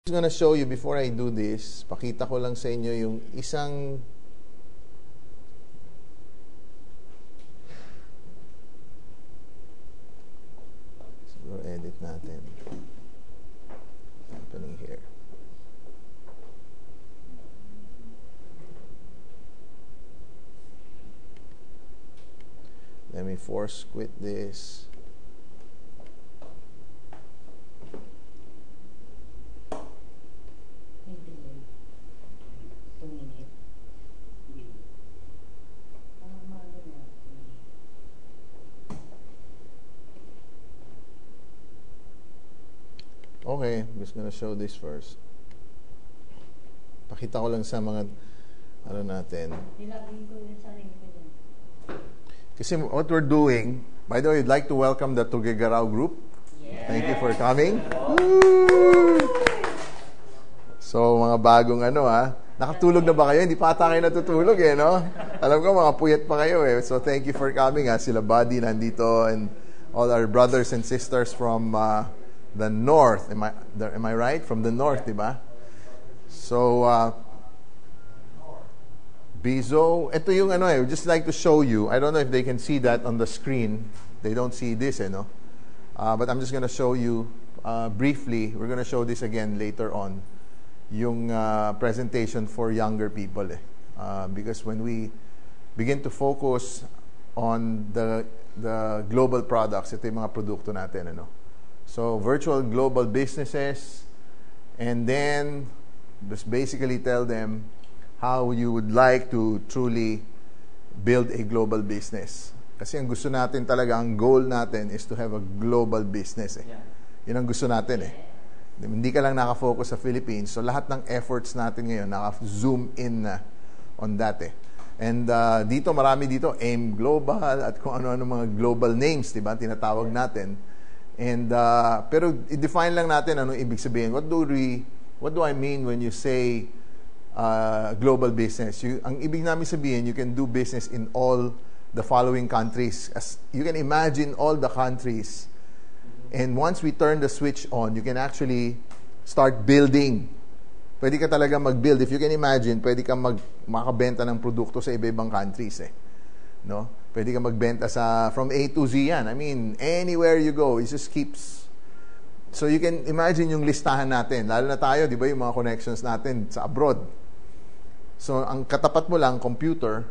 I'm gonna show you before I do this, pakita ko lang sa inyo yung isang siguro edit natin. What's happening here? Let me force quit this. Okay, I'm just gonna show this first. Pakita ko lang sa mga ano natin. Kasi what we're doing, by the way, I'd like to welcome the TUGUE group. Yeah. Thank you for coming. Woo! So, mga bagong nakatulog na ba kayo? Hindi pa ata kayo natutulog no? Alam ko, mga puyat pa kayo So, thank you for coming Sila Buddy nandito and all our brothers and sisters from the north. Am I right? From the north, diba? So, Bizo, ito yung would just like to show you. I don't know if they can see that on the screen. They don't see this, no? But I'm just going to show you briefly. We're going to show this again later on. Yung presentation for younger people. Because when we begin to focus on the global products, ito yung mga produkto natin, So, virtual global businesses, and then just basically tell them how you would like to truly build a global business. Kasi ang gusto natin talaga, ang goal natin is to have a global business. Yun ang gusto natin Hindi ka lang nakafocus sa Philippines. So, lahat ng efforts natin ngayon, naka-zoom in na on that And marami dito, AIM Global, at kung ano-ano mga global names, diba? Tinatawag natin. And pero i-define lang natin anong ibig sabihin. What do I mean when you say global business? Ang ibig namin sabihin, you can do business in all the following countries. As you can imagine all the countries. And once we turn the switch on, you can actually start building. Pwede ka talaga mag-build. If you can imagine, pwede ka makabenta ng produkto sa iba-ibang countries No? Pwede ka magbenta from A to Z yan. I mean, anywhere you go, it just keeps. So you can imagine yung listahan natin. Lalo na tayo, di ba, yung mga connections natin sa abroad. So, ang katapat mo lang, computer,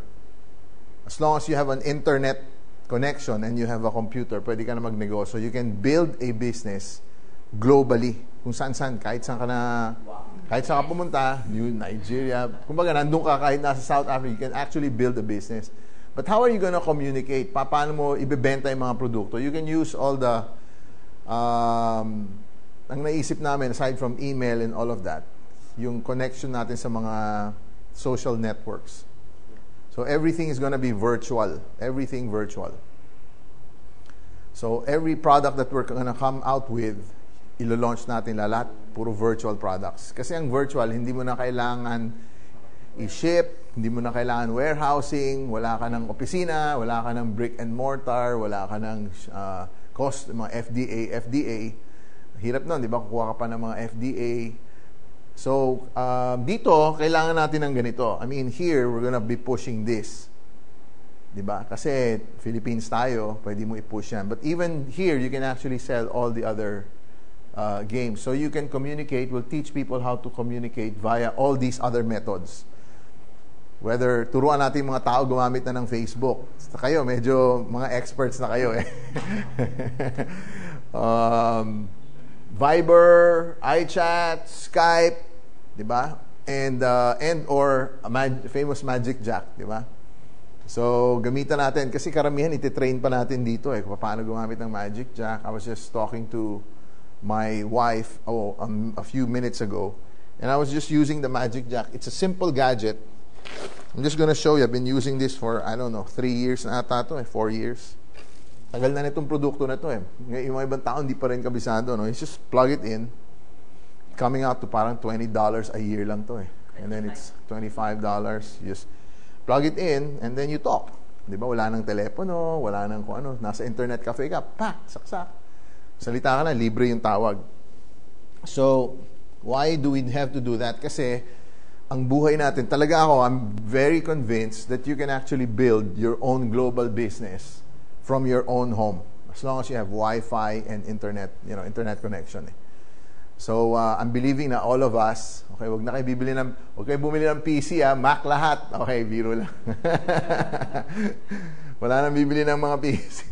as long as you have an internet connection and you have a computer, pwede ka na magnegosyo. You can build a business globally. Kung saan-saan, kahit saan ka pumunta, Nigeria, kumbaga, nandun ka kahit nasa South Africa, you can actually build a business. But how are you going to communicate? Paano mo ibebenta yung mga produkto? You can use all the ang naisip namin, aside from email and all of that, yung connection natin sa mga social networks. So everything is going to be virtual. Everything virtual. So every product that we're going to come out with, ilo-launch natin lahat, puro virtual products. Kasi ang virtual, hindi mo na kailangan i-ship, hindi mo na kailangan warehousing, wala ka ng opisina, wala ka ng brick and mortar, wala ka ng cost, mga FDA. Hirap nun, di ba? Kukuha ka pa ng mga FDA. So, dito, kailangan natin ng ganito. I mean, here, we're gonna be pushing this. Di ba? Kasi, Philippines tayo, pwede mo i-push yan. But even here, you can actually sell all the other games. So, you can communicate. We'll teach people how to communicate via all these other methods. Whether turuan natin mga tao gumamit na ng Facebook. So, kayo, medyo mga experts na kayo Viber, iChat, Skype, di ba? And or famous Magic Jack, di ba? So, gamitan natin. Kasi karamihan, ititrain pa natin dito kung paano gumamit ng Magic Jack. I was just talking to my wife a few minutes ago. And I was just using the Magic Jack. It's a simple gadget. I'm just gonna show you. I've been using this for, 3 years na ata to 4 years. Tagal na nitong produkto na to Yung mga ibang tao, hindi pa rin kabisado, no? You just plug it in. Coming out to parang $20 a year lang to And then it's $25. You just plug it in, and then you talk. Di ba? Wala nang telepono, wala nang kung ano. Nasa internet cafe ka, pak, saksak. Salita ka na, libre yung tawag. So, Why do we have to do that? Kasi ang buhay natin, talaga ako, I'm very convinced that you can actually build your own global business from your own home as long as you have Wi-Fi and internet, internet connection. So, I'm believing na all of us, okay, wag kayo bumili ng PC, Mac lahat. Okay, biro lang. Wala nang bibili ng mga PC.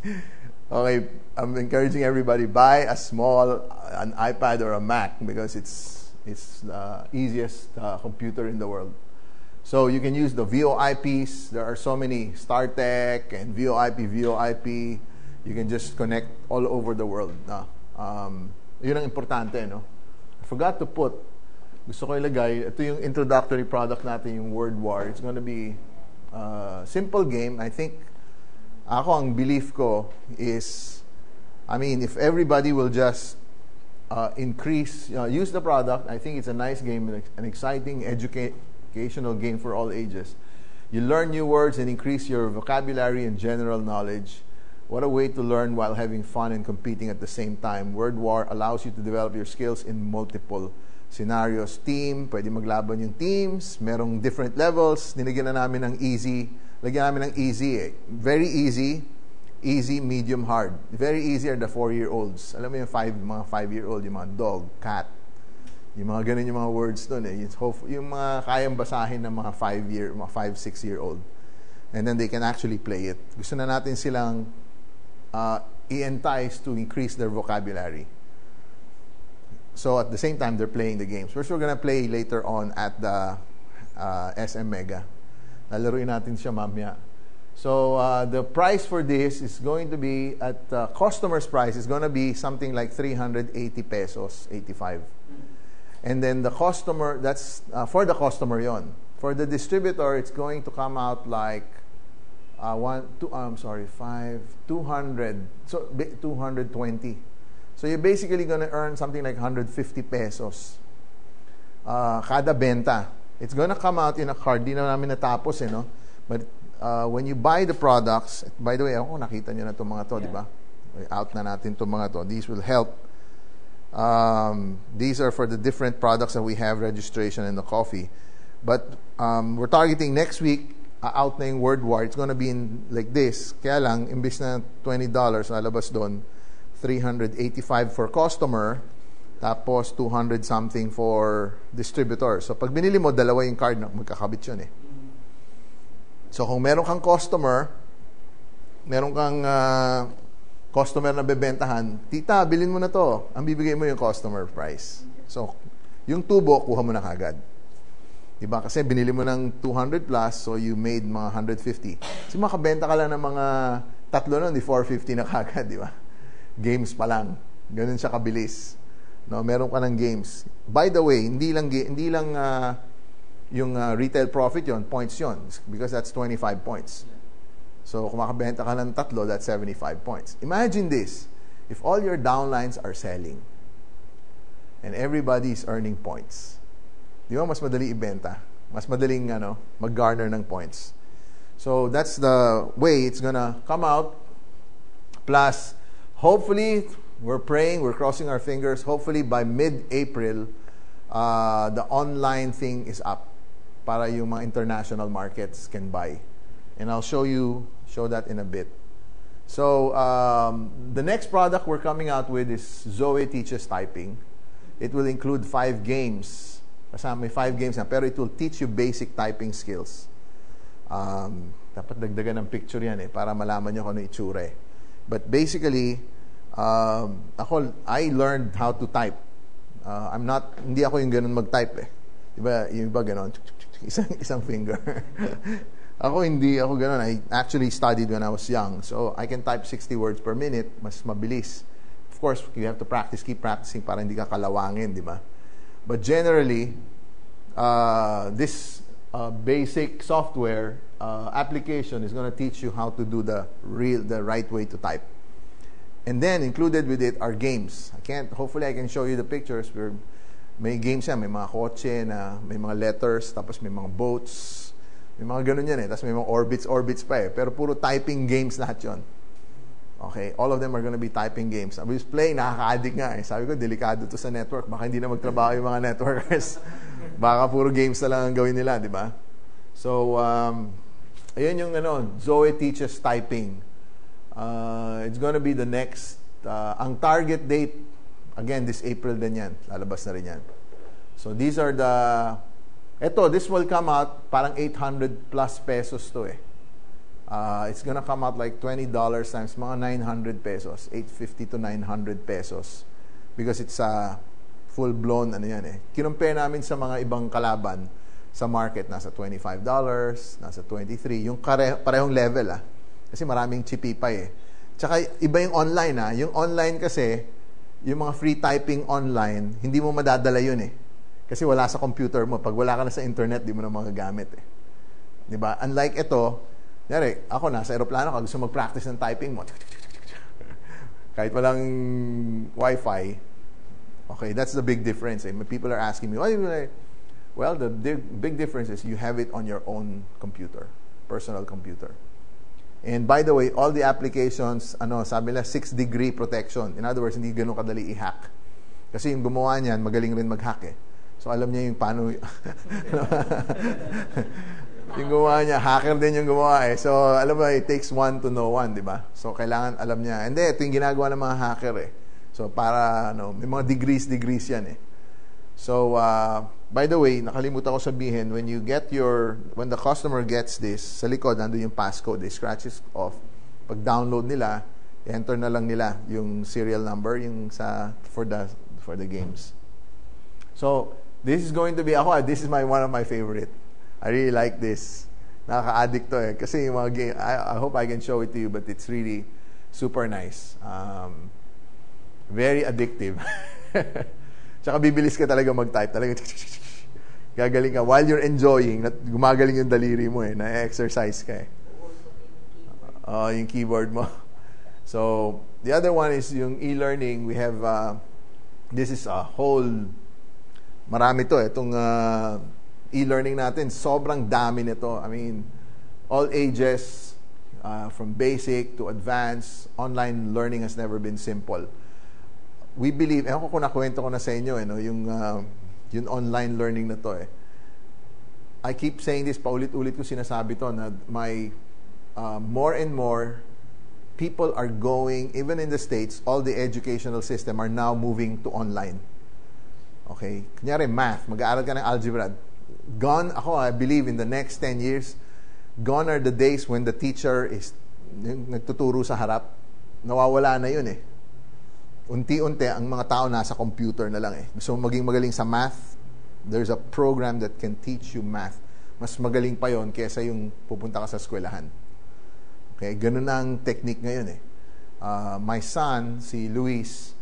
Okay, I'm encouraging everybody, buy an iPad or a Mac because it's the easiest computer in the world. So you can use the VoIPs. There are so many, StarTech and VoIP. You can just connect all over the world. Yun ang importante, no? I forgot to put, gusto ko ilagay, ito yung introductory product natin, yung Word War. It's gonna be a simple game. I think, ang belief ko is, if everybody will just use the product, I think it's a nice game, an exciting educational game for all ages. You learn new words and increase your vocabulary and general knowledge. What a way to learn while having fun and competing at the same time. Word War allows you to develop your skills in multiple scenarios. Team, pwede maglaban yung teams, merong different levels. Nilagyan na namin ng easy. Lagyan namin ng easy. Very easy, medium, hard. Very easy are the 4-year-olds. Alam mo yung mga 5-year-old, yung mga dog, cat. Yung mga ganun yung mga words doon Yung mga kayang basahin ng mga 5, 6-year-old. And then they can actually play it. Gusto na natin silang i-entice to increase their vocabulary. So at the same time, they're playing the games. We're gonna play later on at the SM Mega. Lalaruin natin siya mamaya. So the price for this is going to be, at customer's price, is going to be something like 380 pesos, 85. And then the customer, that's for the customer yon. For the distributor, it's going to come out like 200, so 220. So you're basically going to earn something like 150 pesos kada benta. It's going to come out in a card. Di na namin natapos, no? But when you buy the products, by the way, nakita nyo na itong mga to, di ba? Out na natin itong mga to. These will help. These are for the different products that we have registration in the coffee. But we're targeting next week, out na yung Word War. It's gonna be in like this. Kaya lang, imbis na $20, nalabas doon, 385 for customer, tapos 200 something for distributor. So pag binili mo, dalawa yung card, magkakabit yun So kung meron kang customer na bebentahan, tita, bilhin mo na to. Ang bibigay mo yung customer price. So yung tubo, kuha mo na kagad. Diba? Kasi binili mo ng 200 plus, so you made mga 150. Kasi makabenta ka lang ng mga tatlo nun, di 450 na kagad, di ba? Games pa lang. Ganun siya kabilis. No, meron ka ng games. By the way, hindi lang yung retail profit yon, points yon, because that's 25 points. So kung makabenta ka ng tatlo, that's 75 points. Imagine this, if all your downlines are selling and everybody is earning points. Di ba, mas madali ibenta. Mas madaling mag-garner ng points. So that's the way it's gonna come out. Plus, hopefully, we're praying, we're crossing our fingers, hopefully by mid-April, the online thing is up para yung mga international markets can buy. And I'll show that in a bit. So, the next product we're coming out with is Zoe Teaches Typing. It will include 5 games. Kasama may 5 games na, pero it will teach you basic typing skills. Dapat dagdagan ng picture yan para malaman nyo kung ano itsura But basically, I learned how to type. Hindi ako yung ganun mag-type Diba, yung iba ganun, isang finger. Hindi ako ganun. I actually studied when I was young. So, I can type 60 words per minute, mas mabilis. Of course, you have to practice, keep practicing para hindi ka kalawangin, di ba? But generally, this basic software application is going to teach you how to do the right way to type. And then included with it are games. Hopefully I can show you the pictures where may games yan, may mga kotse na may mga letters, tapos may mga boats, may mga ganun yan tapos may mga orbits pa Pero puro typing games lahat yon. Okay, all of them are gonna be typing games. I was playing, nakaka-addict nga eh. Sabi ko, delikado to sa network. Baka hindi na magtrabaho yung mga networkers. Baka puro games na lang ang gawin nila, di ba? So, ayun yung Zoe teaches typing. It's gonna be the next, ang target date, again, this April din yan. Lalabas na rin yan. So, these are this will come out, parang 800 plus pesos to eh. It's gonna come out like $20 times mga 900 pesos, 850 to 900 pesos. Because it's full-blown, yan eh. Kinumpare namin sa mga ibang kalaban sa market, nasa $25, nasa $23, yung parehong level Kasi maraming chipipay eh. Tsaka iba yung online Yung online kasi, yung mga free typing online, hindi mo madadala yun eh. Kasi wala sa computer mo. Pag wala ka na sa internet, di mo na magagamit eh. Diba? Unlike ito, ako nasa aeroplano ka, gusto mag-practice ng typing mo. Kahit walang Wi-Fi. Okay, that's the big difference. People are asking me, well, the big difference is you have it on your own computer, personal computer. And by the way, all the applications, sabi nila 6-degree protection. In other words, hindi ganun kadali i-hack. Kasi yung gumawa niyan, magaling rin mag-hack eh. So alam niya yung paano yung gumawa niya, hacker din yung gumawa eh. So alam mo, it takes one to know one, di ba? So kailangan alam niya. And ito yung ginagawa ng mga hacker eh. So para may mga degrees yan eh. So by the way, nakalimutan ko sabihin, when the customer gets this, sa likod nandoon yung passcode, they scratch it off. Pag download nila, enter na lang nila yung serial number yung for the games. So this is going to be this is one of my favorite. I really like this. Nakaka-addict to eh. Kasi yung mga game, I hope I can show it to you, but it's really super nice. Very addictive. Tsaka bibilis ka talaga mag-type. Talaga, gagaling ka. While you're enjoying, gumagaling yung daliri mo eh. Na-exercise ka eh. Yung keyboard mo. So, the other one is yung e-learning. We have, this is a whole, marami to eh. Itong e-learning natin, sobrang dami nito. I mean, all ages, from basic to advanced, online learning has never been simple. We believe, kung nakwento ko na sa inyo, yung online learning na to eh. I keep saying this, paulit-ulit ko sinasabi to, na more and more people are going, even in the States, all the educational system are now moving to online. Okay? Kunyari, math, mag-aaral ka ng algebra. Gone, I believe in the next 10 years, gone are the days when the teacher is nagtuturo sa harap. Nawawala na yun eh. Unti-unti, ang mga tao nasa computer na lang eh. Gusto mo maging magaling sa math, there's a program that can teach you math. Mas magaling pa yon kesa yung pupunta ka sa eskwelahan. Okay? Ganun ang technique ngayon eh. My son, si Luis,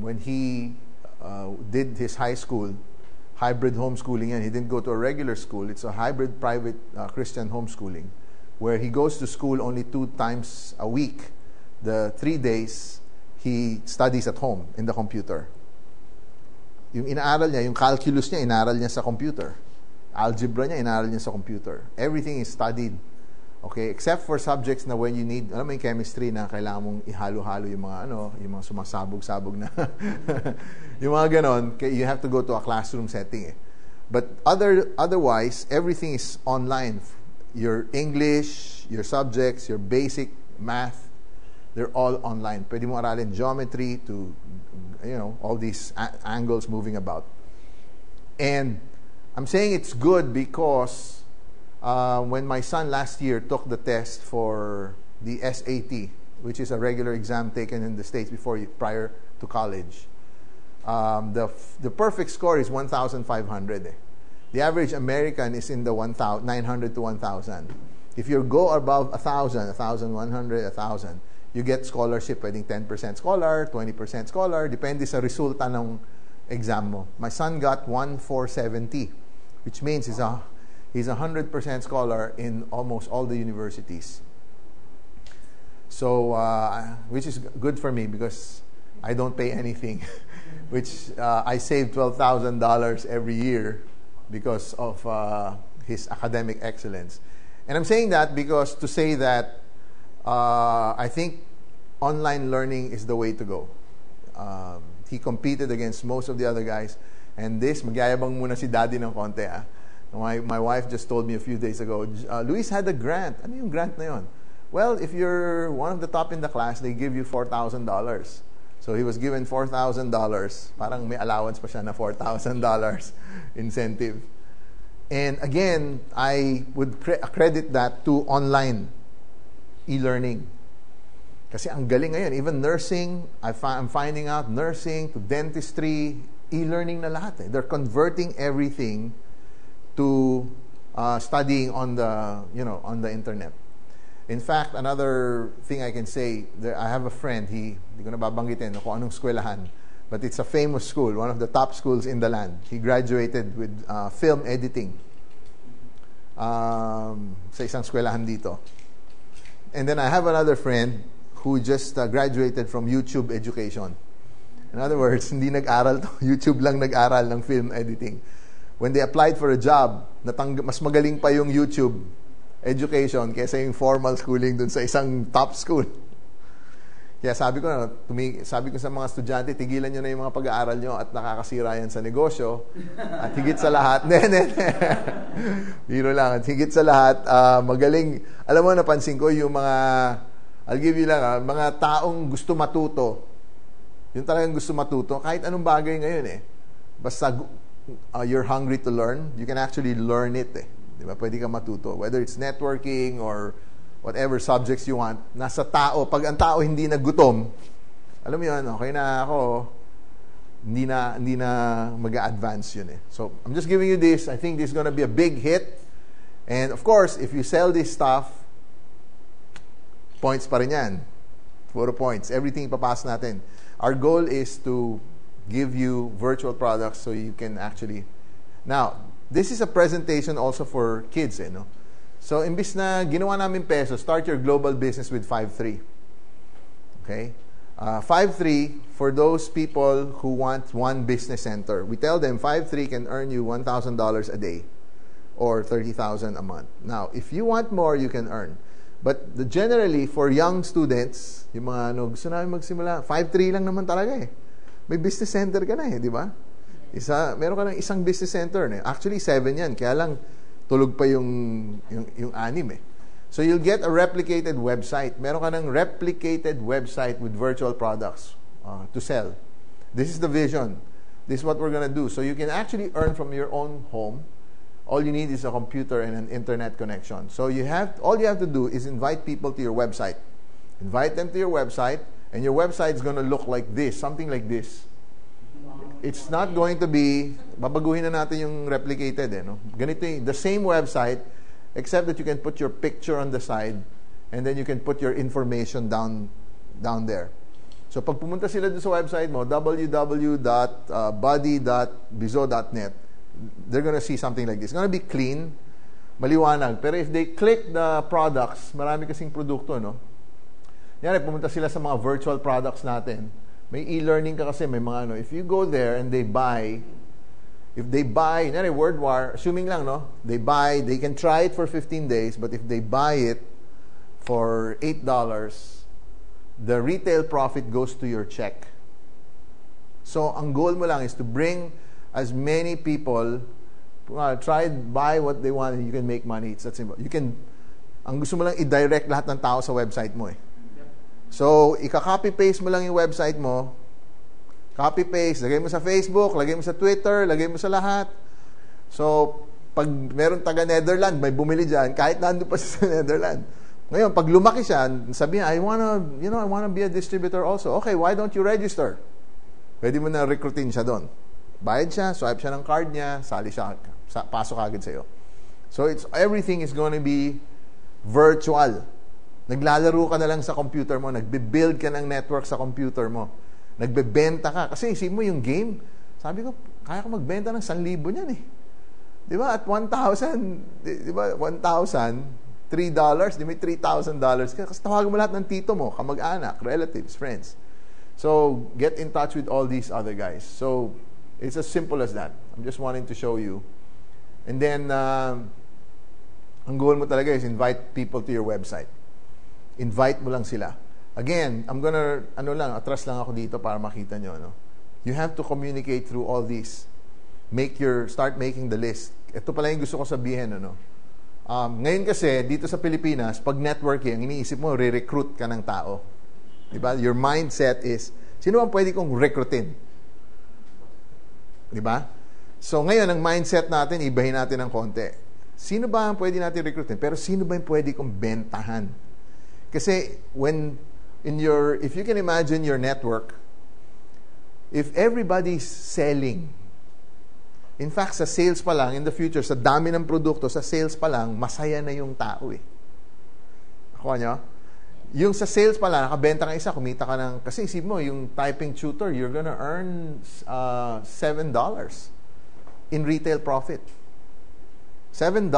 when he did his high school, hybrid homeschooling yan. He didn't go to a regular school. It's a hybrid private Christian homeschooling where he goes to school only 2 times a week. The 3 days, he studies at home in the computer. Yung inaaral niya, yung calculus niya, inaaral niya sa computer. Algebra niya, inaaral niya sa computer. Everything is studied. Okay? Except for subjects na when you need, alam mo yung chemistry na kailangan mong ihalo-halo yung mga yung mga sumasabog-sabog na yung mga ganon, you have to go to a classroom setting eh. But otherwise, everything is online. Your English, your subjects, your basic math, they're all online. Pwede mo aralin geometry to, all these angles moving about. And I'm saying it's good because when my son last year took the test for the SAT, which is a regular exam taken in the States prior to college, the perfect score is 1,500. The average American is in the 900 to 1,000. If you go above 1,000, 1,100, 1,000, you get scholarship. Pwedeng 10% scholar, 20% scholar, depende sa resulta ng exam mo. My son got 1,470, which means he's 100% scholar in almost all the universities. So, which is good for me because I don't pay anything. Which I save $12,000 every year because of his academic excellence. And I'm saying that because to say that I think online learning is the way to go. He competed against most of the other guys. And this, magyayabang muna si daddy ng konti. My wife just told me a few days ago, Luis had a grant. Ano yung grant na yun? Well, if you're one of the top in the class, they give you $4,000. So he was given $4,000. Parang may allowance pa siya na $4,000 incentive. And again, I would credit that to online e-learning. Kasi ang galing ngayon, even nursing, I'm finding out, nursing to dentistry, e-learning na lahat. They're converting everything to studying on the internet. In fact, another thing I can say, I have a friend, hindi ko na babanggitin kung anong eskwelahan, but it's a famous school, one of the top schools in the land. He graduated with film editing sa isang eskwelahan dito. And then I have another friend who just graduated from YouTube education. In other words, hindi nag-aral to. YouTube lang nag-aral ng film editing. When they applied for a job, mas magaling pa yung YouTube education kaysa yung formal schooling dun sa isang top school. Kaya sabi ko sa mga estudyante, tigilan nyo na yung mga pag-aaral nyo at nakakasira yan sa negosyo. At higit sa lahat, biro lang, at higit sa lahat, magaling, alam mo, napansin ko yung mga, I'll give you lang, mga taong gusto matuto, yung talagang gusto matuto, kahit anong bagay ngayon basta you're hungry to learn, you can actually learn it Diba? Pwede ka matuto. Whether it's networking or whatever subjects you want, nasa tao. Pag ang tao hindi nagutom, alam mo yun, okay na ako, hindi na mag-a-advance yun So, I'm just giving you this. I think this is gonna be a big hit. And of course, if you sell this stuff, points pa rin yan. Puro points. Everything ipapas natin. Our goal is to give you virtual products so you can actually... Now, this is a presentation also for kids, So, imbis na ginawa namin peso, start your global business with 5-3. Okay? 5-3 for those people who want one business center. We tell them 5-3 can earn you $1,000 a day or $30,000 a month. Now, if you want more, you can earn. But generally, for young students, yung mga gusto namin magsimula, 5-3 lang naman talaga May business center ka na di ba? Meron ka ng isang business center Actually, 7 yan. Kaya lang, tulog pa yung 6 So, you'll get a replicated website. Meron ka ng replicated website with virtual products to sell. This is the vision. This is what we're gonna do. So, you can actually earn from your own home. All you need is a computer and an internet connection. So, all you have to do is invite people to your website. Invite them to your website, and your website is gonna look like this, something like this. It's not going to be, babaguhin na natin yung replicated Ganito the same website, except that you can put your picture on the side, and then you can put your information down there. So, pag pumunta sila dun sa website mo, www.buddy.bizo.net, they're gonna see something like this. It's gonna be clean, maliwanag. Pero if they click the products, marami kasing produkto, Yan, pumunta sila sa mga virtual products natin. May e-learning ka kasi, may mga if you go there and they buy, word war, assuming lang, they can try it for 15 days, but if they buy it for $8, the retail profit goes to your check. So, ang goal mo lang is to bring as many people, buy what they want, and you can make money. It's that simple. Ang gusto mo lang i-direct lahat ng tao sa website mo So, ika-copy-paste mo lang yung website mo. Copy-paste. Lagay mo sa Facebook, lagay mo sa Twitter, lagay mo sa lahat. So, pag meron taga-Netherlands, may bumili dyan, kahit nandun pa siya sa Netherlands. Ngayon, pag lumaki siya, sabi niya, I wanna be a distributor also. Okay, why don't you register? Pwede mo na recruitin siya doon. Bayad siya, swipe siya ng card niya, sali siya, pasok agad sa'yo. So, everything is going to be virtual. Naglalaro ka na lang sa computer mo, nagbe-build ka ng network sa computer mo, nagbebenta ka. Kasi isip mo yung game, sabi ko, kaya ko magbenta ng 1,000 niyan Di ba? At 1,000, di ba? 1,000, $3, di may $3,000 ka. Kasi tawagan mo lahat ng tito mo, kamag-anak, relatives, friends. So, get in touch with all these other guys. So, it's as simple as that. I'm just wanting to show you. And then, ang goal mo talaga is invite people to your website. Invite mo lang sila. Again, atras lang ako dito para makita nyo, no? You have to communicate through all these. Start making the list. Ito pala yung gusto ko sabihin, ano? Ngayon kasi, dito sa Pilipinas, pag networking, iniisip mo, re-recruit ka ng tao. Diba? Your mindset is, sino bang pwede kong recruitin? Diba? So, ngayon, ang mindset natin, ibahin natin ng konti. Sino ba ang pwede natin recruitin? Pero sino ba yung pwede kong bentahan? Kasi, if you can imagine your network, if everybody's selling, in fact, sa sales pa lang, in the future, sa dami ng produkto, sa sales pa lang, masaya na yung tao eh. Nakuha nyo? Yung sa sales pa lang, nakabenta ka isa, kumita ka ng, kasi isip mo, yung typing tutor, you're gonna earn $7 in retail profit. $7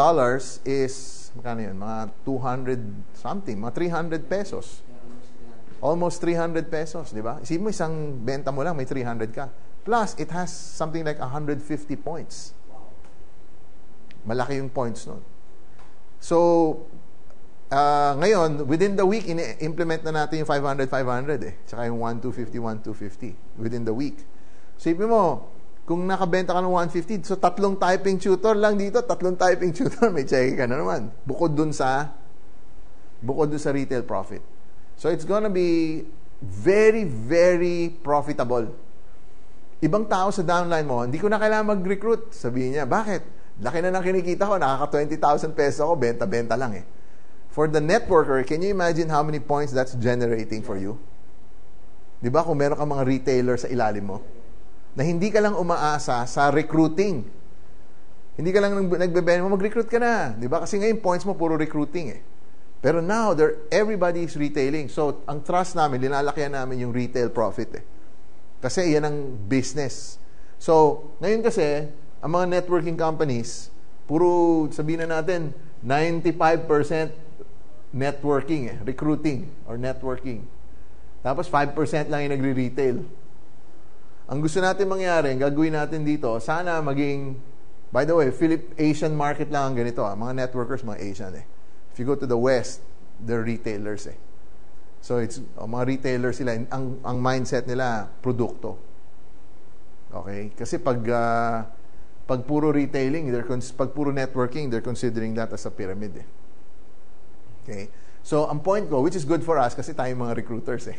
is, magkano yun? Mga 200 something, mga 300 pesos. Almost 300 pesos, di ba? Isipin mo, isang benta mo lang, may 300 ka. Plus, it has something like 150 points. Malaki yung points nun. So, ngayon, within the week, implement na natin yung 500 eh. Tsaka yung 1,250 within the week. So, isipin mo, kung nakabenta ka ng 150, so 3 typing tutor lang dito, 3 typing tutor, may check ka na naman. Bukod dun sa retail profit. So, it's gonna be very, very profitable. Ibang tao sa downline mo, hindi ko na kailangan mag-recruit. Sabihin niya, bakit? Laki na ng kinikita ko, nakaka 20,000 pesos ako, benta-benta lang eh. For the networker, can you imagine how many points that's generating for you? Di ba? Kung meron ka mga retailer sa ilalim mo, na hindi ka lang umaasa sa recruiting. Hindi ka lang nagbebenta mo, mag-recruit ka na. Di ba? Kasi ngayon, points mo, puro recruiting eh. Pero now, everybody is retailing. So, ang trust namin, linalakihan namin yung retail profit eh. Kasi yan ang business. So, ngayon kasi, ang mga networking companies, puro, sabihin na natin, 95% networking eh, recruiting or networking. Tapos 5% lang yung nagre-retail. Ang gusto natin mangyari, ang gagawin natin dito, sana maging, by the way, Asian market lang ang ganito. Mga networkers, mga Asian eh. If you go to the West, they're retailers eh. So, mga retailers sila, ang mindset nila, produkto. Okay? Kasi pag puro retailing, pag puro networking, they're considering that as a pyramid eh. Okay? So, ang point ko, which is good for us, kasi tayo mga recruiters eh.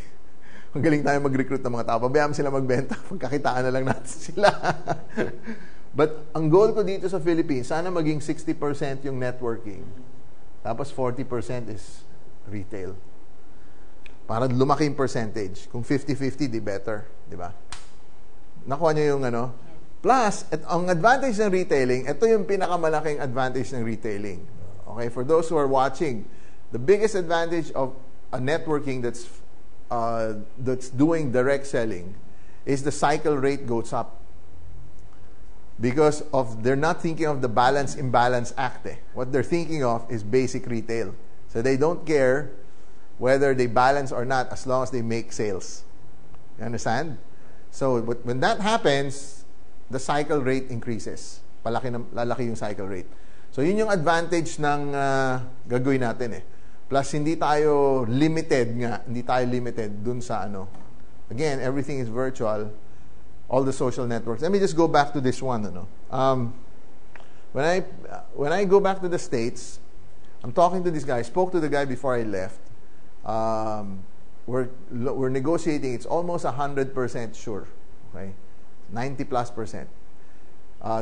Magaling tayo mag-recruit ng mga tao. Pabayaan sila magbenta. Pagkakitaan na lang natin sila. But, ang goal ko dito sa Philippines, sana maging 60% yung networking. Tapos 40% is retail. Para lumaki yung percentage. Kung 50-50, di better. Di ba? Nakuha nyo yung ano? Plus, ang advantage ng retailing, ito yung pinakamalaking advantage ng retailing. Okay? For those who are watching, the biggest advantage of a networking that's doing direct selling is the cycle rate goes up. Because they're not thinking of the balance-imbalance act. Eh. What they're thinking of is basic retail. So they don't care whether they balance or not as long as they make sales. You understand? So when that happens, the cycle rate increases. Lalaki yung cycle rate. So yun yung advantage ng gagawin natin eh. Plus hindi tayo limited dun sa ano. Again, everything is virtual. All the social networks. Let me just go back to this one. When I go back to the States, I'm talking to this guy. I spoke to the guy before I left. We're negotiating. It's almost 100% sure. Okay, 90+%.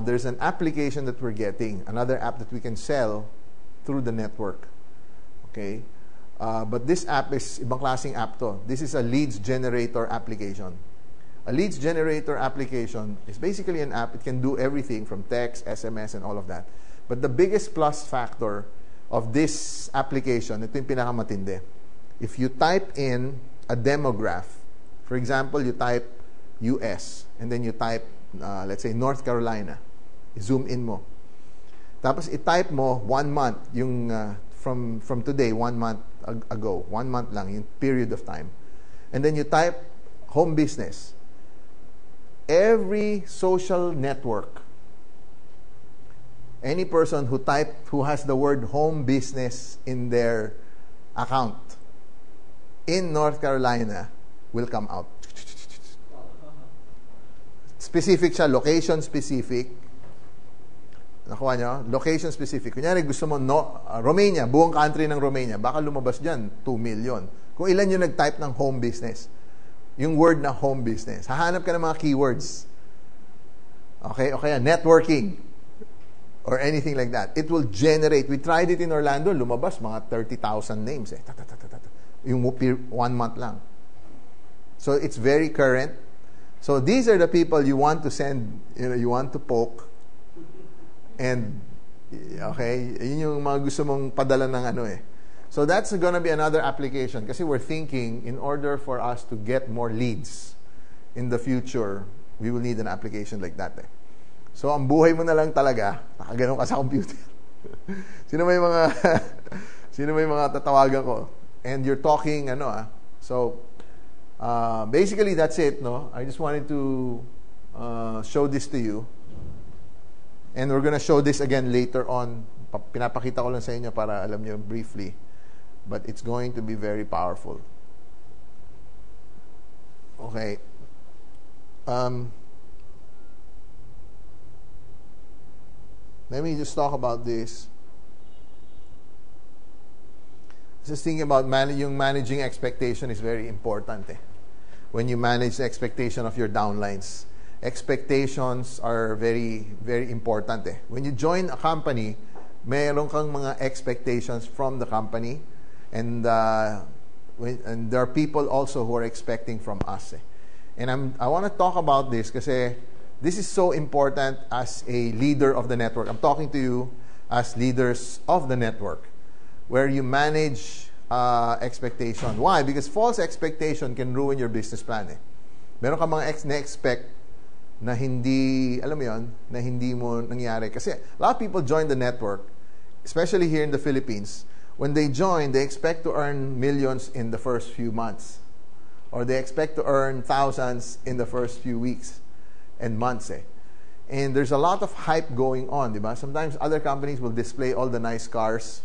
There's an application that we're getting, another app that we can sell through the network. Okay, but this app is ibang klaseng app to. This is a leads generator application. A leads generator application is basically an app. It can do everything from text, SMS, and all of that. But the biggest plus factor of this application, ito yung pinakamatindi. If you type in a demograph, for example, you type US, and then you type, let's say, North Carolina, zoom in mo. Tapos i-type mo 1 month, yung from today, 1 month ago, 1 month lang, yung period of time. And then you type home business. Every social network, any person who has the word home business in their account, in North Carolina will come out. Specific siya, location specific. Nakuha nyo? Location specific. Kunyari gusto mo, Romania, buong country ng Romania, baka lumabas dyan, 2 million. Kung ilan yung nag-type ng home business. Yung word na home business. Hahanap ka ng mga keywords. Okay? O kaya, networking. Or anything like that. It will generate. We tried it in Orlando, lumabas mga 30,000 names. Yung 1 month lang. So, it's very current. So, these are the people you want to send, you want to poke. And, okay, yun yung mga gusto mong padala ng So, that's gonna be another application. Kasi we're thinking, in order for us to get more leads in the future, we will need an application like that. So, ang buhay mo na lang talaga, nakaganon ka sa computer. Sino may mga tatawagan ko? And you're talking, So, basically, that's it, no? I just wanted to show this to you. And we're gonna show this again later on. Pinapakita ko lang sa inyo para alam nyo briefly. But it's going to be very powerful. Okay. Let me just talk about this. Just thinking about managing expectation is very important. When you manage the expectation of your downlines, expectations are very, very important. When you join a company, mayroon kang mga expectations from the company, and there are people also who are expecting from us. And I want to talk about this because this is so important as a leader of the network. I'm talking to you as leaders of the network, where you manage expectation. Why? Because false expectation can ruin your business plan. Meron ka mga na-expect na hindi, alam mo yun, na hindi mo nangyari. Kasi a lot of people join the network, especially here in the Philippines. When they join, they expect to earn millions in the first few months. Or they expect to earn thousands in the first few weeks and months. And there's a lot of hype going on, di ba? Sometimes other companies will display all the nice cars.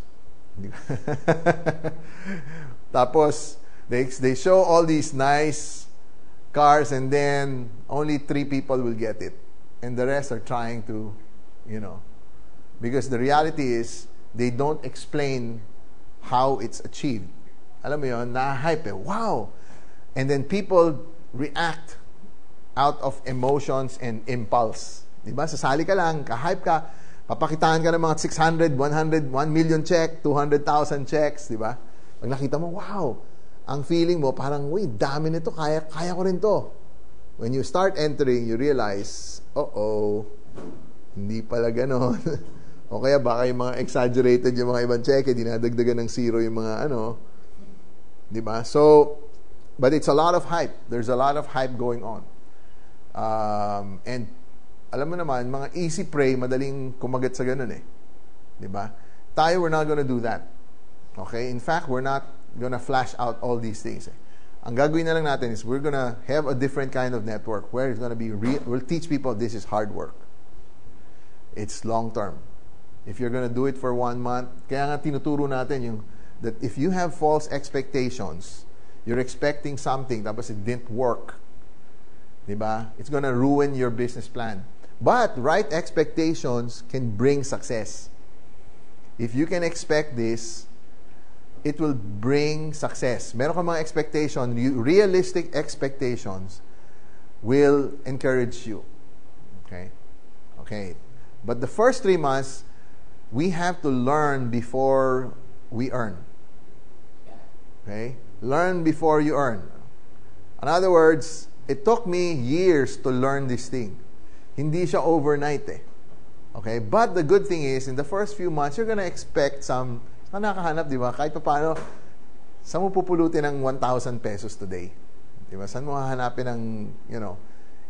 Tapos, they show all these nice cars, and then only 3 people will get it. And the rest are trying to, because the reality is, they don't explain how it's achieved. Alam mo yun, na-hype wow! And then people react out of emotions and impulse. Diba? Sasali ka lang, ka-hype ka, papakitaan ka ng mga 600, 100, 1 million check, 200,000 checks, diba? Pag nakita mo, wow! Ang feeling mo, parang, uy, dami nito, kaya ko rin to. When you start entering, you realize, hindi pala ganon. O kaya baka yung mga exaggerated yung mga ibang check, dinadagdagan ng 0 yung mga diba? So, but it's a lot of hype. There's a lot of hype going on. And alam mo naman, mga easy prey, madaling kumagat sa ganun diba? Tayo, we're not gonna do that. Okay? In fact, we're not gonna flash out all these things. Ang gagawin na lang natin is we're gonna have a different kind of network where it's gonna be real. We'll teach people this is hard work. It's long term. If you're gonna do it for 1 month, kaya nga tinuturo natin that if you have false expectations, you're expecting something, tapos it didn't work, diba? It's gonna ruin your business plan. But right expectations can bring success. If you can expect this, it will bring success. Meron kang mga expectation, realistic expectations will encourage you. Okay. But the first 3 months, we have to learn before we earn. Okay? Learn before you earn. In other words, it took me years to learn this thing. Hindi siya overnight Okay? But the good thing is, in the first few months, you're gonna expect some nakakahanap, di ba? Kahit pa paano, saan mo pupulutin ng 1,000 pesos today? Di ba? Saan mo hahanapin ng,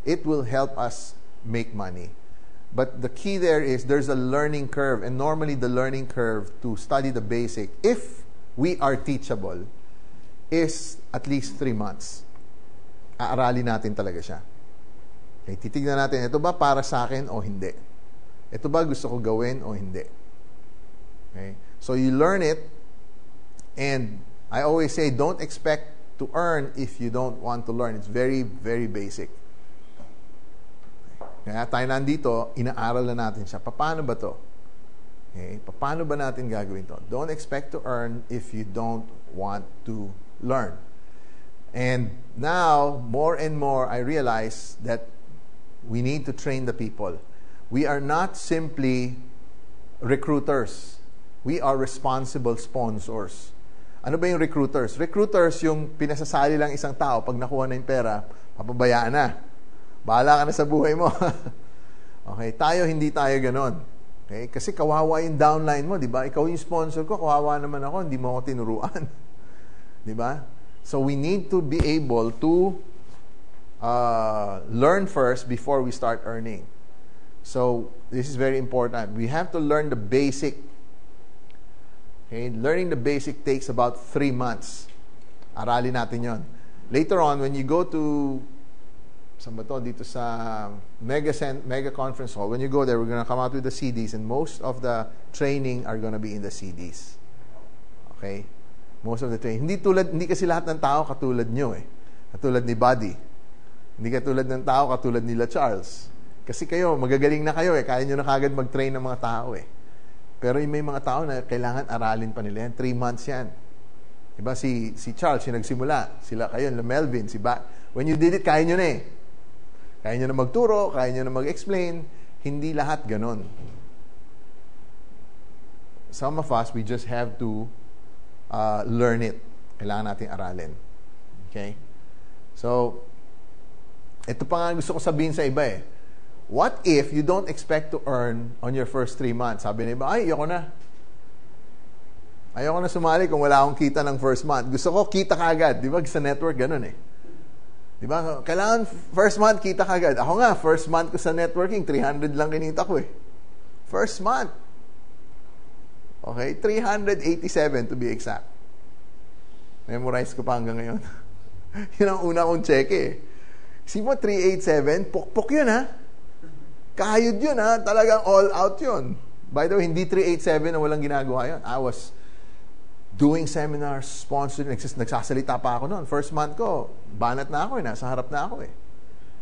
it will help us make money. But the key there is there's a learning curve, and normally the learning curve to study the basic, if we are teachable, is at least 3 months. Aaralin natin talaga siya. Okay, titignan natin, ito ba para sa akin o hindi? Ito ba gusto ko gawin o hindi? Okay? So you learn it, and I always say, don't expect to earn if you don't want to learn. It's very, very basic. Kaya tayo nandito, inaaral na natin siya. Paano ba to? Okay? Paano ba natin gagawin to? Don't expect to earn if you don't want to learn. And now, more and more, I realize that we need to train the people. We are not simply recruiters. We are responsible sponsors. Ano ba yung recruiters? Recruiters, yung pinasasali lang isang tao, pag nakuha na yung pera, papabayaan na. Bahala ka na sa buhay mo. Okay, hindi tayo ganon. Okay? Kasi kawawa yung downline mo, di ba? Ikaw yung sponsor ko, kawawa naman ako, hindi mo ako tinuruan. Di ba? So we need to be able to learn first before we start earning. So this is very important. We have to learn the basic. Okay? Learning the basic takes about 3 months. Aralin natin yon. Later on, when you go to saan ba to? Dito sa Mega Conference Hall. When you go there, we're going to come out with the CDs, and most of the training are going to be in the CDs. Okay? Most of the training. Hindi kasi lahat ng tao katulad nyo eh. Katulad ni Buddy. Hindi katulad ng tao katulad nila Charles. Kasi kayo, magagaling na kayo eh. Kaya nyo na kagad mag-train ng mga tao eh. Pero may mga tao na kailangan aralin pa nila yan. 3 months yan. Diba? Si Charles, yung nagsimula. Sila kayo, Melvin, when you did it, kaya nyo na eh. Kaya nyo na magturo, kaya nyo na mag-explain. Hindi lahat ganon. Some of us, we just have to learn it. Kailangan natin aralin. Okay? So, ito pa nga gusto ko sabihin sa iba eh. What if you don't expect to earn on your first 3 months? Sabi na iba, ayoko na. Ayoko na sumali kung wala akong kita ng first month. Gusto ko kita kagad. Di ba? Sa network, ganun eh. Di ba? Kailangan first month, kita kagad. Ako nga, first month ko sa networking, 300 lang kinita ko eh. First month. Okay? 387 to be exact. Memorize ko pa hanggang ngayon. Yun ang una kong check eh. See mo, 387, pukpok yun ha. Kahayod yun ha. Talagang all out yun. By the way, hindi 387 na walang ginagawa yun. I was doing seminars, sponsoring, nagsasalita pa ako noon. First month ko, banat na ako eh. Nasa harap na ako eh.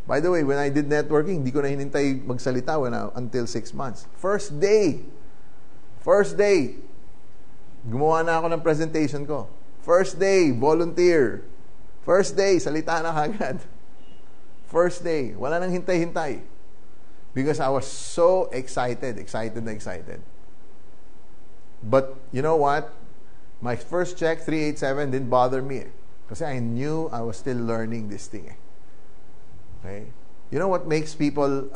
By the way, when I did networking, hindi ko na hinintay magsalita until 6 months. First day, gumawa na ako ng presentation ko. First day, volunteer. First day, salita na kagad. First day, wala nang hintay-hintay. Because I was so excited. But, you know what? My first check, 387, didn't bother me. Kasi I knew I was still learning this thing. Okay? You know what makes people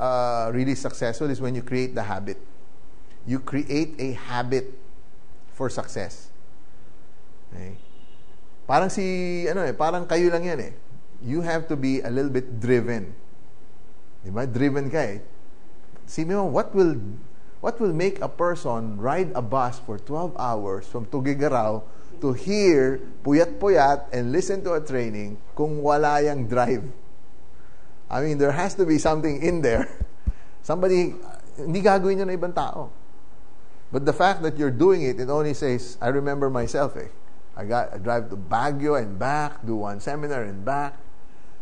really successful is when you create the habit. You create a habit for success. Okay? Parang parang kayo lang yan eh. You have to be a little bit driven. Diba? Driven ka eh. See mo, what will make a person ride a bus for 12 hours from TUGUE to hear puyat-puyat and listen to a training kung wala yang drive? I mean, there has to be something in there. Somebody, hindi gagawin yun na ibang tao. But the fact that you're doing it, it only says, I remember myself eh. I drive to Baguio and back, do one seminar and back.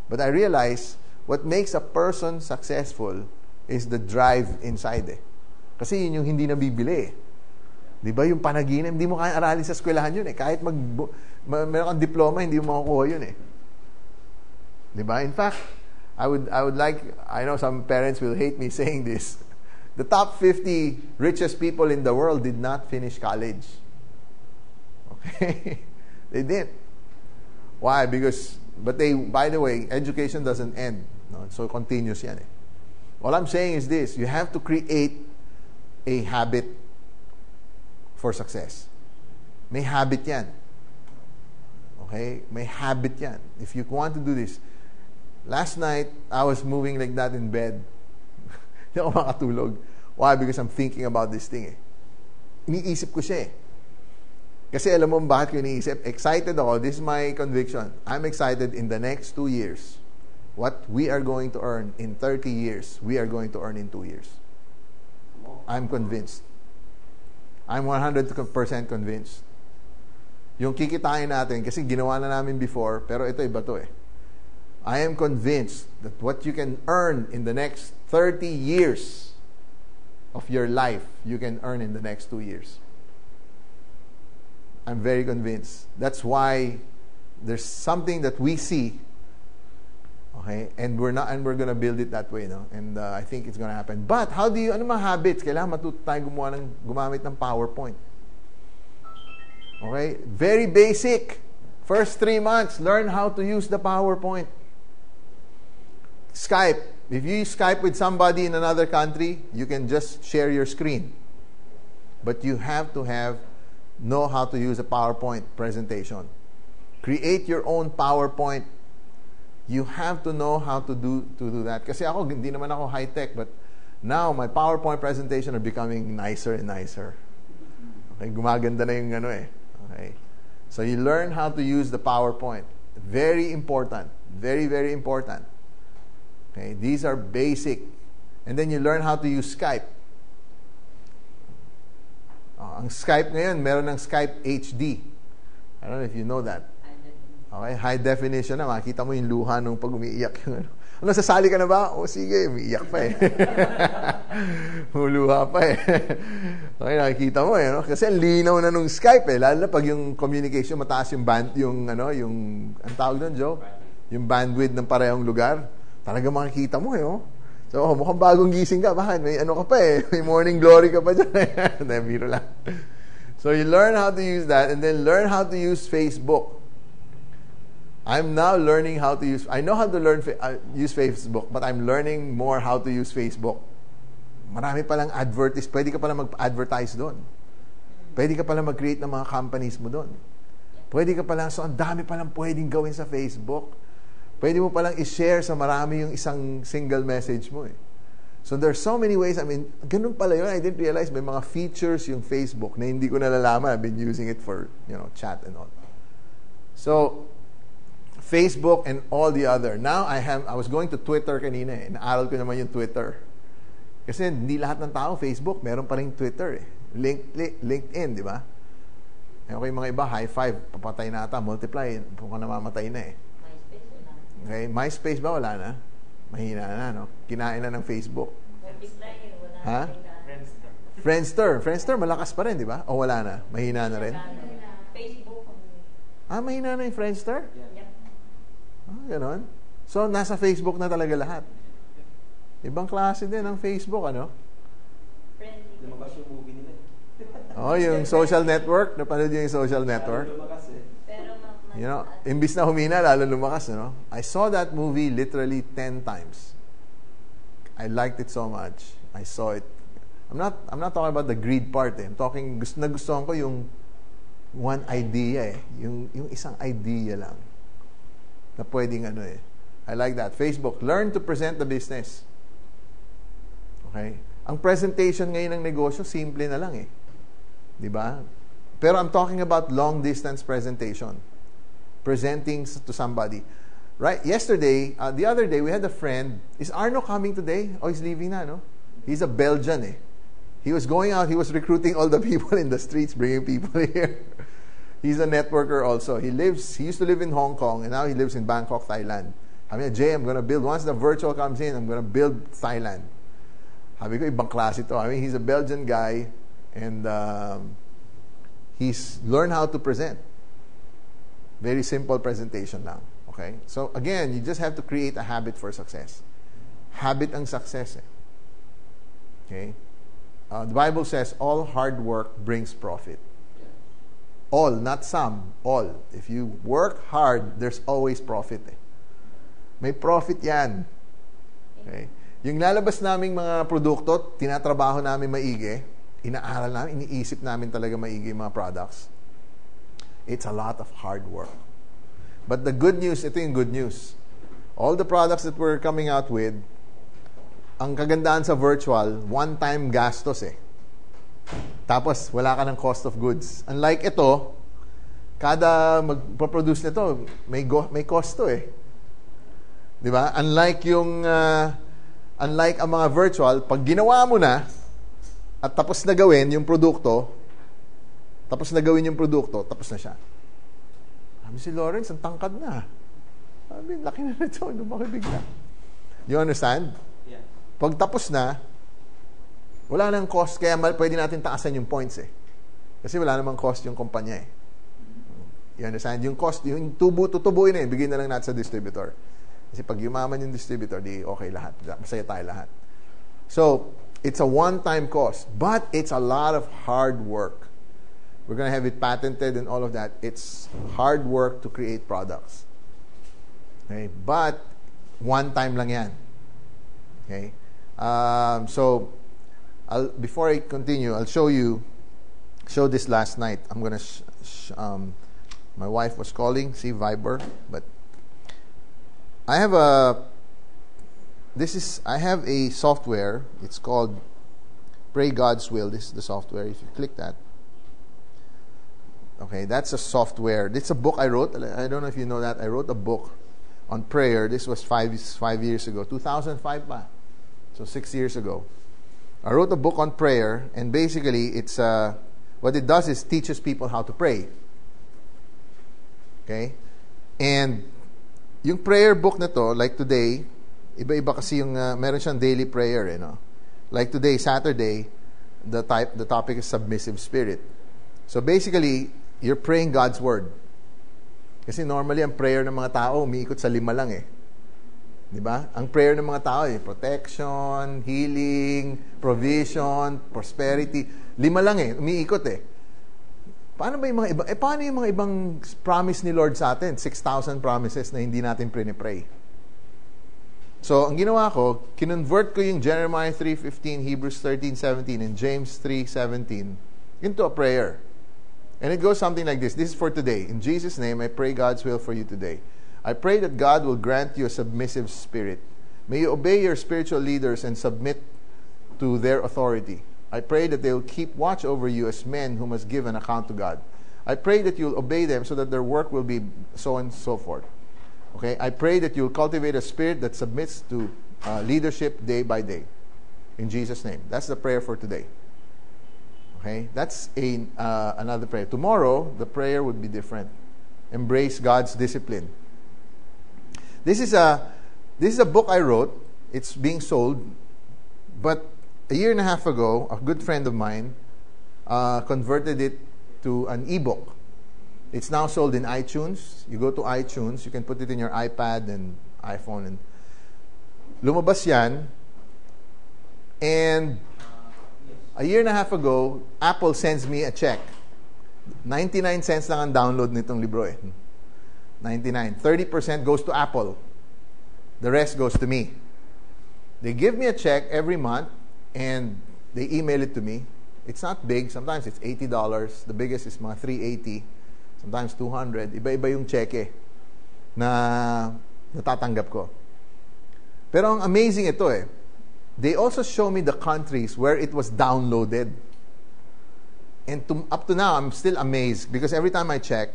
But I realize, what makes a person successful is the drive inside eh. Kasi yun yung hindi nabibili eh. Di ba yung panaginip, hindi mo kaya aralin sa eskwelahan yun eh. Kahit meron kang diploma, hindi mo makukuha yun eh. Di ba? In fact, I would like, I know some parents will hate me saying this. The top 50 richest people in the world did not finish college. Okay? They didn't. Why? But by the way, education doesn't end. No? So continuous yan eh. All I'm saying is this, you have to create a habit for success. May habit yan. Okay? May habit yan. If you want to do this. Last night, I was moving like that in bed. Hindi ako makatulog. Why? Because I'm thinking about this thing eh. Iniisip ko siya eh. Kasi alam mo bakit ko iniisip? Excited ako. This is my conviction. I'm excited in the next 2 years. What we are going to earn in 30 years, we are going to earn in 2 years. I'm convinced. I'm 100% convinced. yung kikitain natin, kasi ginawa na namin before, pero ito iba to eh. I am convinced that what you can earn in the next 30 years of your life, you can earn in the next 2 years. I'm very convinced. That's why there's something that we see, okay, and we're gonna build it that way, no? And I think it's gonna happen. But how do you, ano mga habits? Kailangan matuto tayo gumamit ng PowerPoint. Okay? Very basic. First 3 months, learn how to use the PowerPoint. Skype. If you Skype with somebody in another country, you can just share your screen. But you have to know how to use a PowerPoint presentation. Create your own PowerPoint. You have to know how to do that. Kasi ako, hindi naman ako high-tech, but now my PowerPoint presentation are becoming nicer and nicer. Okay, gumaganda na yung ano eh. Okay. So you learn how to use the PowerPoint. Very important. Very, very important. Okay, these are basic. And then you learn how to use Skype. Ang Skype ngayon, meron ng Skype HD. I don't know if you know that. Okay, high definition na. Makita mo yung luha nung pag umiiyak. Ano, sasali ka na ba? O sige, umiiyak pa eh. Luha pa eh. Okay, nakikita mo eh. No? Kasi ang linaw na nung Skype eh. Lalo na pag yung communication, mataas yung ang tawag doon, Joe? Yung bandwidth ng parehong lugar. Talaga makikita mo eh. Oh. So, mukhang bagong gising ka. Bakit? May ano ka pa eh. May morning glory ka pa dyan. Biro lang. So, you learn how to use that and then learn how to use Facebook. I'm now learning how to use... I know how to use Facebook, but I'm learning more how to use Facebook. Marami palang pwede ka palang mag-advertise doon. Pwede ka palang mag-create ng mga companies mo doon. Pwede ka palang... So, ang dami palang pwedeng gawin sa Facebook. Pwede mo palang i-share sa marami yung isang single message mo eh. So there's so many ways. I mean, ganun pala yun. I didn't realize may mga features yung Facebook na hindi ko nalalaman. I've been using it for, chat and all. So, Facebook and all the other. Now, I was going to Twitter kanina eh. Naaral ko naman yung Twitter. Kasi hindi lahat ng tao Facebook. Meron pa rin Twitter eh. LinkedIn, di ba? Okay, mga iba, high five. Papatay na ata. Multiply. Kung ka namamatay na eh. Okay, MySpace ba? Wala na? Mahina na, no? Kinain na ng Facebook. Ha? Friendster, malakas pa rin, di ba? O wala na? Mahina na rin? Facebook. Mahina na yung Friendster? Yep. Ganon. So, nasa Facebook na talaga lahat. Ibang klase din ang Facebook, ano? Friendly. Lumabas yung movie nila. Yung social network. Napanood yung social network. Imbis na humina, lalo lumakas, no? I saw that movie literally 10 times. I liked it so much. I saw it. I'm not talking about the greed part, eh. I'm talking, nagustuhan ko yung one idea, eh. Yung isang idea lang. Na pwedeng I like that. Facebook, learn to present the business. Okay? Ang presentation ngayon ng negosyo, simple na lang, eh. Di ba? Pero I'm talking about long distance presentation. Presenting to somebody. Right? Yesterday, the other day, we had a friend. Is Arno coming today? Oh, he's leaving na, no? He's a Belgian, eh. He was going out, he was recruiting all the people in the streets, bringing people here. He's a networker also. He used to live in Hong Kong, and now he lives in Bangkok, Thailand. Jay, I'm gonna build, once the virtual comes in, I'm gonna build Thailand. Sabi ko, ibang klase to. He's a Belgian guy, and he's learned how to present. Very simple presentation now. Okay? So, again, you just have to create a habit for success. Habit ang success. Eh. Okay? The Bible says, all hard work brings profit. All, not some. All. If you work hard, there's always profit. Eh. May profit yan. Okay? Yung lalabas naming mga produkto, tinatrabaho namin maigi, inaaral namin, iniisip namin talaga maigi mga products. It's a lot of hard work. But the good news, ito yung good news. All the products that we're coming out with, ang kagandaan sa virtual, one-time gastos eh. Tapos, wala ka ng cost of goods. Unlike ito, kada magpaproduce nito, may cost to eh. Di ba? Unlike ang mga virtual, pag ginawa mo na, at tapos na gawin yung produkto, tapos na siya. Sabi si Lawrence, ang tangkad na. Sabi, laki na nito, lumaki bigla. You understand? Yeah. Pag tapos na, wala nang cost, kaya pwede natin taasan yung points eh. Kasi wala namang cost yung kumpanya eh. You understand? Yung cost, yung tutubuin na yun, bigyan na lang natin sa distributor. Kasi pag yumaman yung distributor, di okay lahat. Masaya tayo lahat. So, it's a one-time cost, but it's a lot of hard work. We're going to have it patented and all of that. It's hard work to create products. Okay? But, one time lang yan. Okay? So, before I continue, I'll show this last night. I'm going to, my wife was calling, see Viber, but I have a software. It's called Pray God's Will. This is the software. If you click that, okay, that's a software. This is a book I wrote. I don't know if you know that. I wrote a book on prayer. This was 5 years ago, 2005 pa. So 6 years ago. I wrote a book on prayer, and basically it's what it does is teaches people how to pray. Okay? And yung prayer book na to, like today, iba-iba kasi yung meron siyang daily prayer, eh, no? Like today, Saturday, the topic is submissive spirit. So basically, you're praying God's word. Kasi normally ang prayer ng mga tao umiikot sa 5 lang eh. 'Di ba? Ang prayer ng mga tao ay protection, healing, provision, prosperity. 5 lang eh, umiikot eh. Paano ba yung mga iba? Paano yung mga ibang promise ni Lord sa atin? 6,000 promises na hindi natin pray. So, ang ginawa ko, kinonvert ko yung Jeremiah 3:15, Hebrews 13:17, and James 3:17 into a prayer. And it goes something like this. This is for today. In Jesus' name, I pray God's will for you today. I pray that God will grant you a submissive spirit. May you obey your spiritual leaders and submit to their authority. I pray that they will keep watch over you as men who must give an account to God. I pray that you'll obey them so that their work will be so and so forth. Okay? I pray that you'll cultivate a spirit that submits to leadership day by day. In Jesus' name. That's the prayer for today. Okay? That's another prayer. Tomorrow, the prayer would be different. Embrace God's discipline. This is a book I wrote. It's being sold. But a year and a half ago, a good friend of mine converted it to an ebook. It's now sold in iTunes. You go to iTunes, you can put it in your iPad and iPhone. And lumabas yan. And a year and a half ago, Apple sends me a check. 99 cents lang ang download nitong libro eh. 99. 30% goes to Apple. The rest goes to me. They give me a check every month and they email it to me. It's not big. Sometimes it's $80. The biggest is mga $380. Sometimes $200. Iba-iba yung cheque na natatanggap ko. Pero ang amazing ito eh. They also show me the countries where it was downloaded. And up to now, I'm still amazed because every time I check,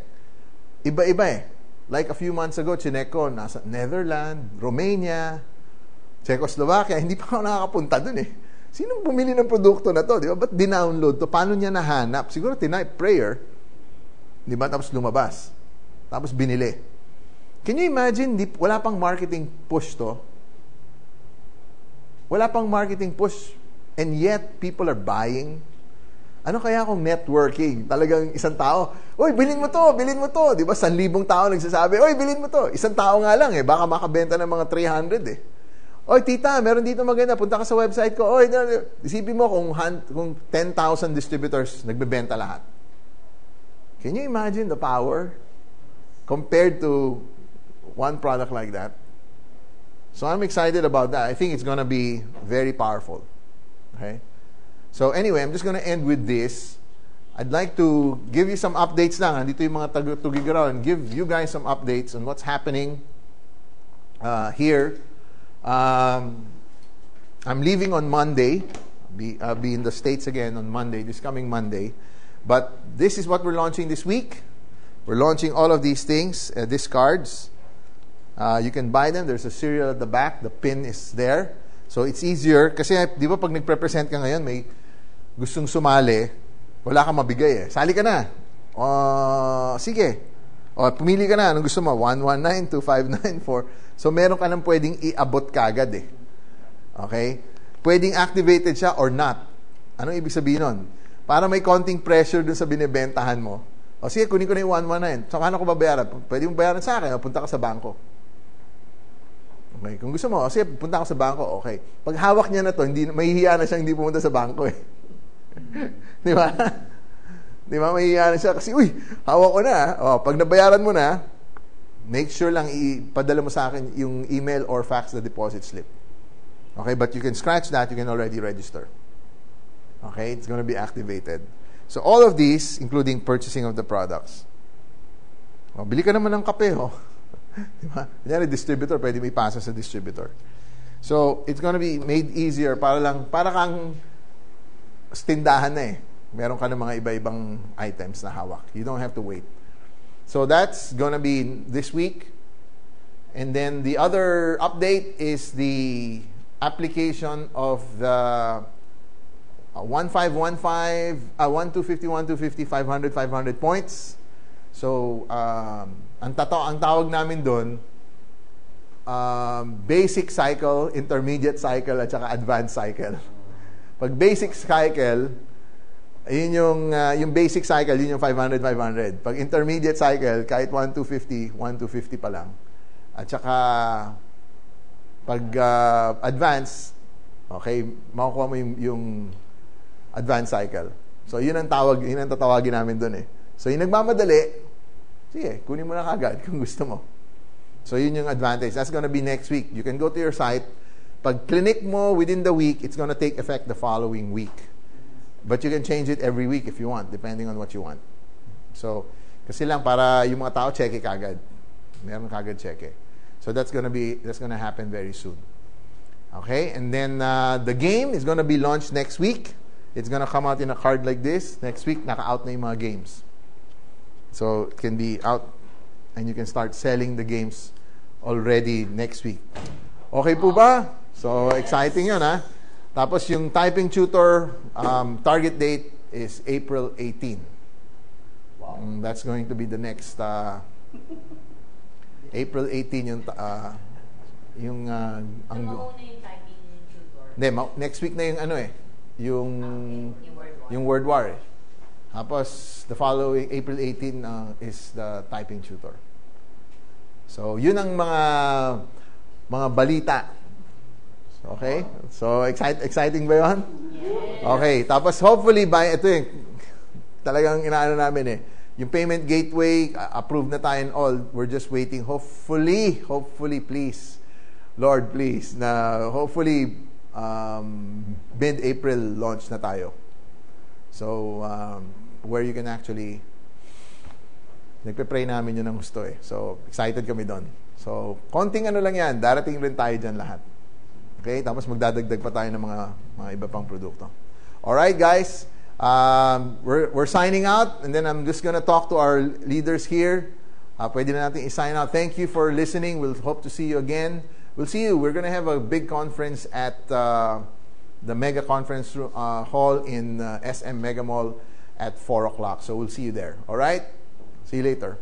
iba-iba eh. Like a few months ago, chinek ko, nasa Netherlands, Romania, Czechoslovakia, hindi pa ako nakakapunta dun eh. Sinong bumili ng produkto na to? Di ba? Ba't dinownload to? Paano niya nahanap? Siguro tinipe prayer. Di ba? Tapos lumabas. Tapos binili. Can you imagine? Wala pang marketing push to. Wala pang marketing push. And yet, people are buying. Ano kaya kung networking? Talagang isang tao, oy, bilhin mo to, bilhin mo to. Di ba? 1,000 tao nagsasabi, oy, bilhin mo to. Isang tao nga lang eh. Baka makabenta ng mga 300 eh. Oy, tita, meron dito maganda. Punta ka sa website ko. Oy, isipin mo kung 10,000 distributors nagbebenta lahat. Can you imagine the power compared to one product like that? So I'm excited about that. I think it's going to be very powerful. Okay? So anyway, I'm just going to end with this. I'd like to give you some updates lang. Andito yung mga taga-Tugigarao and give you guys some updates on what's happening here. I'm leaving on Monday. I'll be in the States again on Monday, this coming Monday. But this is what we're launching this week. We're launching all of these things, these cards. You can buy them. There's a serial at the back. The pin is there. So it's easier. Kasi di ba pag nagpre-present ka ngayon, may gustong sumali, wala kang mabigay eh. Sali ka na. Sige. O, pumili ka na. Anong gusto mo? 119, 2594. So, meron ka nang pwedeng iabot kagad eh. Okay? Pwedeng activated siya or not. Anong ibig sabihin nun? Para may konting pressure dun sa binibentahan mo. O sige, kunin ko na yung 119. So, paano ko babayaran? Pwede mong bayaran sa akin o punta ka sa bangko. Okay? Kung gusto mo, o sige, punta ka sa bangko. Okay. Pag hawak niya na to, mahihiya na siya hindi pumunta sa bangko eh. Di ba? Di ba? Mahihiya na siya kasi, uy, hawak ko na. O, pag nabayaran mo na, make sure lang ipadala mo sa akin yung email or fax the deposit slip. Okay, but you can scratch that. You can already register. Okay, it's going to be activated. So all of these, including purchasing of the products. O, bili ka naman ng kape, oh. Diba? Kunyari, distributor, pwede may ipasa sa distributor. So it's going to be made easier para kang tindahan na eh. Meron ka ng mga iba-ibang items na hawak. You don't have to wait. So that's going to be this week. And then the other update is the application of the 1515, 1250, 1250, 500, 500 points. So, ang tawag namin doon, basic cycle, intermediate cycle, at saka advanced cycle. Pag basic cycle, yun yung basic cycle, yun yung 500, 500. Pag intermediate cycle, kahit 1250, 1250 pa lang. At saka, pag advance, okay, makukuha mo yung advanced cycle. So, yun ang tatawagin namin doon eh. So, yung nagmamadali, sige, kunin mo na kagad kung gusto mo. So, yun yung advantage. That's gonna be next week. You can go to your site. Pag clinic mo within the week, it's gonna take effect the following week. But you can change it every week if you want, depending on what you want. So, kasi lang para yung mga tao check kagad. Meron kagad check. So that's gonna happen very soon. Okay, and then the game is gonna be launched next week. It's gonna come out in a card like this. Next week, naka-out na yung mga games. So it can be out, and you can start selling the games already next week. Okay po ba? So exciting yun, ha? Tapos yung typing tutor, target date is April 18. Wow. That's going to be the next April 18 yung mauna yung typing tutor. Hindi, next week na yung yung Word War eh. Tapos the following April 18 is the typing tutor. So yun ang mga balita. Okay? So exciting ba 'yon? Yes. Okay, tapos hopefully talagang inaano namin eh. Yung payment gateway, approved na tayo and all. We're just waiting. Hopefully, please. Lord, please. Na hopefully, mid-April launch na tayo. So, where you can actually, nagpe-pray namin yun ng gusto eh. So, excited kami doon. So, konting lang yan. Darating rin tayo dyan lahat. Okay? Tapos magdadagdag pa tayo ng mga iba pang produkto. Alright, guys. We're signing out, and then I'm just gonna talk to our leaders here. Pwede na natin i-sign out. Thank you for listening. We'll hope to see you again. We'll see you. We're gonna have a big conference at the Mega Conference Hall in SM Mega Mall at 4 o'clock. So we'll see you there. All right? See you later.